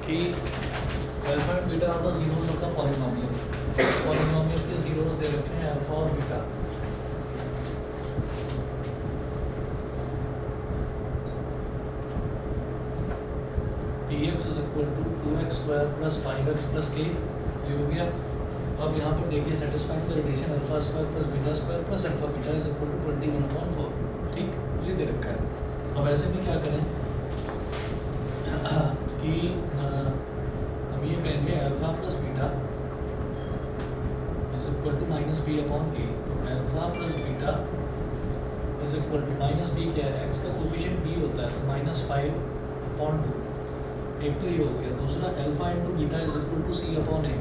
कि alpha and beta are the zeros of the polynomial. Polynomial के zeros दे रखे हैं अल्फा और beta. dx is equal to 2x square plus 5x plus k, ये हो गया। अब यहाँ पर देखिए satisfying the relation alpha square plus beta square plus alpha beta is equal to 21/4। ठीक, ये दे रखा है। अब ऐसे में क्या करें कि हम ये कहेंगे alpha plus beta is equal to minus B upon a. तो alpha plus beta is equal to minus b क्या है, एक्स का कोफिशिएंट बी होता है, तो -5/2। एक तो ये हो गया। दूसरा alpha into beta is equal to C upon A.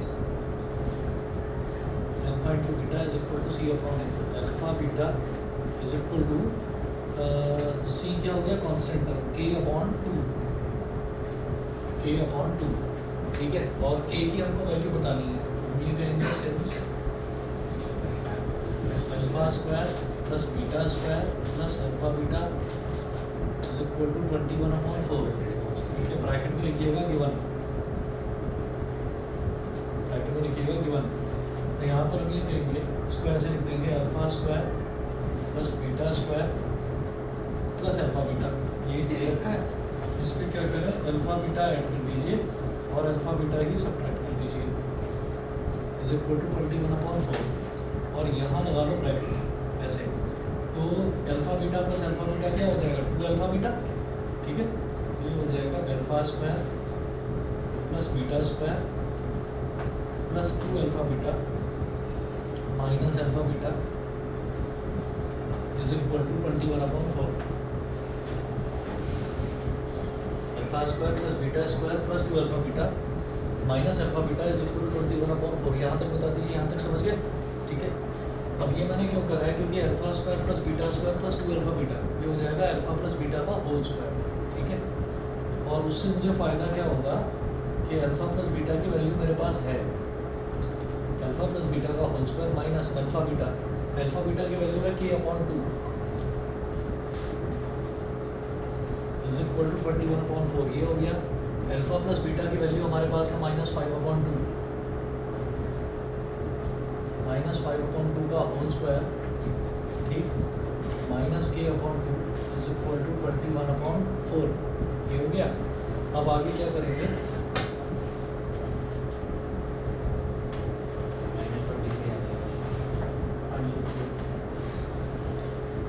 Alpha into beta is equal to C upon A. Alpha beta is equal to c क्या हो गया, constant term k upon 2, k upon 2। ठीक है, और k की हमको value बतानी है। हम ये कहेंगे since alpha square plus beta square plus alpha beta is equal to 21/4। ठीक है, ब्रैकेट में लिखिएगा गिवन, ब्रैकेट में लिखिएगा गिवन। तो यहाँ पर हम ये कहेंगे स्क्वायर से लिख देंगे alpha square plus beta square plus alpha beta, ये दे रखा है। इस पर क्या करें, अल्फा बीटा ऐड कर दीजिए और अल्फा बीटा ही सब्ट्रैक्ट कर दीजिए, इज इक्वल टू 21/4। और यहाँ लगा लो ब्रैकेट ऐसे। तो alpha beta plus alpha beta क्या हो जाएगा, 2 अल्फा बीटा। ठीक है, ये हो जाएगा alpha square plus beta square plus 2 alpha beta minus alpha beta is equal to 21/4। Alpha square plus beta square plus 2 alpha beta minus alpha beta is equal to 21/4। यहाँ तक बता दीजिए, यहाँ तक समझ गए। ठीक है, अब ये मैंने क्यों करा है, क्योंकि alpha square plus beta square plus 2 alpha beta ये हो जाएगा अल्फा प्लस बीटा का होल स्क्वायर। ठीक है, और उससे मुझे फ़ायदा क्या होगा कि अल्फा प्लस बीटा की वैल्यू मेरे पास है, अल्फा प्लस बीटा का whole square minus alpha beta. Alpha beta की वैल्यू है k upon 2 is equal to 21/4। ये हो गया। अल्फा प्लस बीटा की वैल्यू हमारे पास है -5/2, -5/2 का होल स्क्वायर। ठीक, minus k upon 2 is equal to 21/4। ये हो गया। अब आगे क्या करेंगे,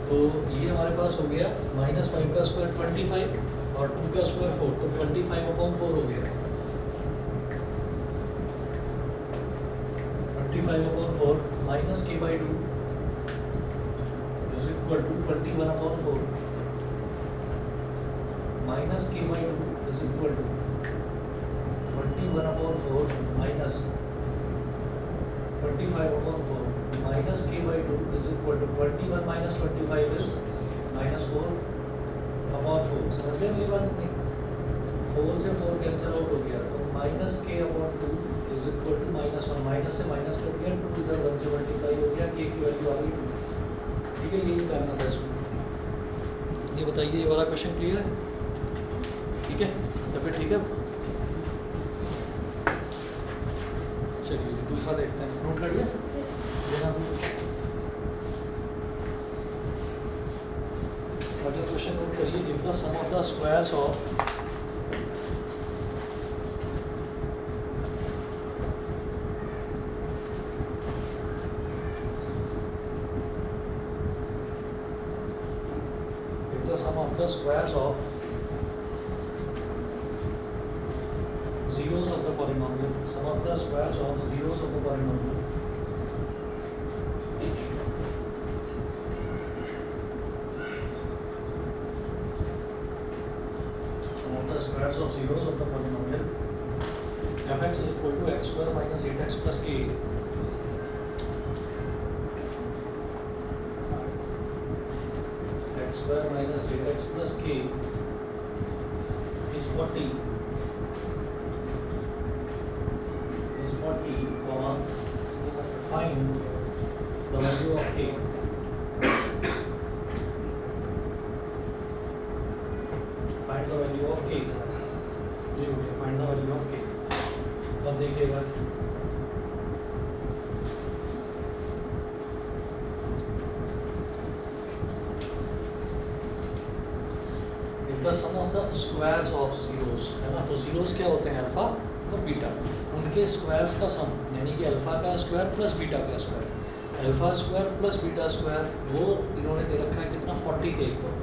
तो ये हमारे पास हो गया -5 का स्क्वायर 25 और 2 का स्क्वायर 4, तो 25/4 हो गया। 25/4 minus k/2 is equal to 21/4 minus k/2 is equal to 21/4 minus 25/4 minus k/2 is equal to 21 minus 25 is -4/4। समझ गए ये बात नहीं, 4 से 4 कैंसिल आउट हो गया, तो minus k/2 is equal to -1, minus से माइनस कर दिया, 2 इधर 1 से मल्टीप्लाई हो गया, k की वैल्यू आ गई 2। ठीक है, यही करना था इसमें। ये बताइए, ये वाला क्वेश्चन क्लियर है? ठीक है, तो फिर ठीक है, चलिए जी दूसरा देखते हैं। नोट कर लिया? अगला क्वेश्चन नोट करिए। If the sum of the squares of zeros of the polynomial, sum of the squares of zeros of the polynomial squares of zeros of the polynomial fx is equal to x square minus 8x plus k x square minus 8x plus k is 40 comma find the value of k find the value of k find the value of k अब देखिएगा the sum of the squares of zeros, है ना। तो zeros क्या होते हैं, alpha और beta, उनके स्क्वायर्स का सम, यानी कि अल्फा का स्क्वायर प्लस बीटा का square. Alpha square plus beta square वो इन्होंने दे रखा है कितना, 40 के इक्वल।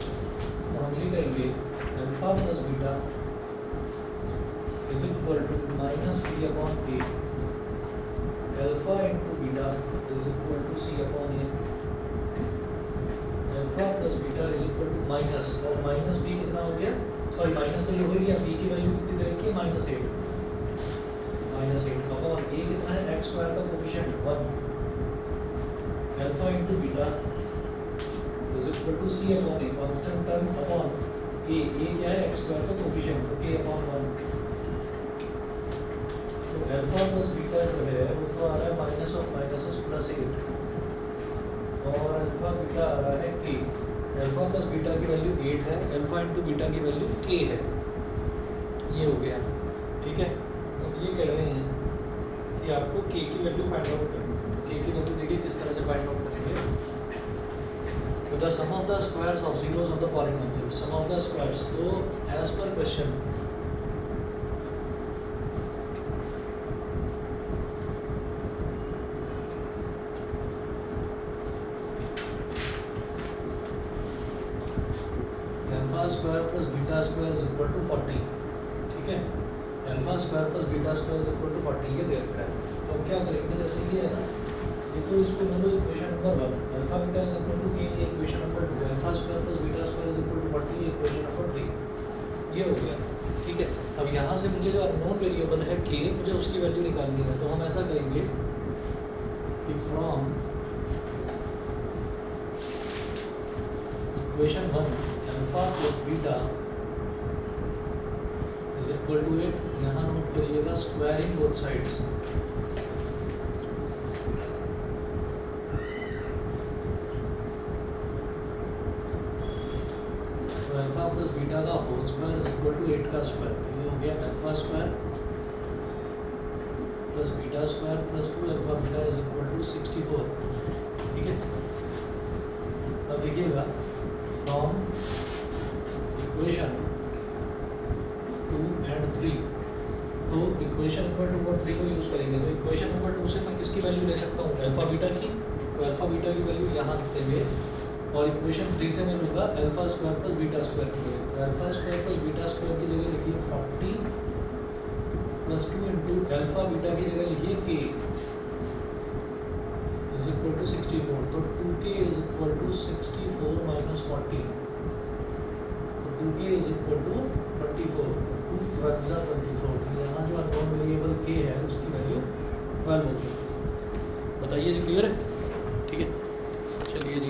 तो हम ये करेंगे alpha plus beta is equal to minus B upon A, alpha into beta is equal to C upon A, alpha plus beta is equal to minus, और माइनस बी कितना हो गया, सॉरी माइनस तो ये हो गया, बी की value कितनी दे रखी है, -8, अपॉन ए कितना है, एक्स स्क्वायर का coefficient 1, alpha into beta is equal to C upon a, constant term upon a क्या है, एक्स स्क्वायर का कोफिशिएंट, तो के अपॉन 1। तो अल्फा प्लस बीटा जो है वो तो आ रहा है माइनस ऑफ माइनस प्लस 8, और अल्फा बीटा आ रहा है के। अल्फा प्लस बीटा की वैल्यू 8 है, अल्फा इंटू बीटा की वैल्यू के है, ये हो गया, ठीक है। अब ये कह रहे हैं कि आपको के की वैल्यू फाइंड आउट करनी है। के की वैल्यू देखिए किस तरह से फाइंड आउट करेंगे। तो the sum of the squares of zeros of the polynomial, sum of the squares, तो as per question alpha square plus beta square is equal to 40, ठीक है। Alpha square plus beta square is equal to 40, ये दे रखा है। तो अब क्या करेंगे, जैसे ये है ना, ये तो इसको मान लो equation number 1, alpha beta is equal to k, ये equation number 2, alpha square plus beta square is equal to 40, ये इक्वेशन नंबर 3, ये हो गया, ठीक है। अब यहाँ से मुझे जो अननोन वेरिएबल है के, मुझे उसकी वैल्यू निकालनी है। तो हम ऐसा करेंगे कि from equation 1 alpha plus beta is equal to 8, यहाँ नोट करिएगा स्क्वायरिंग बोथ साइड्स, तो अल्फा प्लस बीटा का whole square is equal to 8 का स्क्वायर, ये हो गया alpha square plus beta square plus 2 alpha beta is equal to 64, ठीक है। अब देखिएगा फ्रॉम इक्वेशन 2 एंड 3, तो इक्वेशन नंबर 2 और 3 को यूज़ करेंगे। तो इक्वेशन नंबर 2 से मैं किसकी वैल्यू ले सकता हूँ, अल्फा बीटा की, तो अल्फा बीटा की वैल्यू यहाँ लिख देंगे, और इक्वेशन 3 से मैं लूँगा alpha square plus beta square की वैल्यू। तो alpha square plus beta square की जगह लिखिए 40 प्लस 2 इंटू अल्फा बीटा की जगह लिखिए के इज इक्वल टू 64, तो 2k is equal to 64 minus 40, तो 2k इज इक्वल टू 24, तो 2 12 जा 24, तो यहाँ जो अननोन वेरिएबल k है उसकी वैल्यू 12 होगी। बताइए जी, क्लियर है, ठीक है।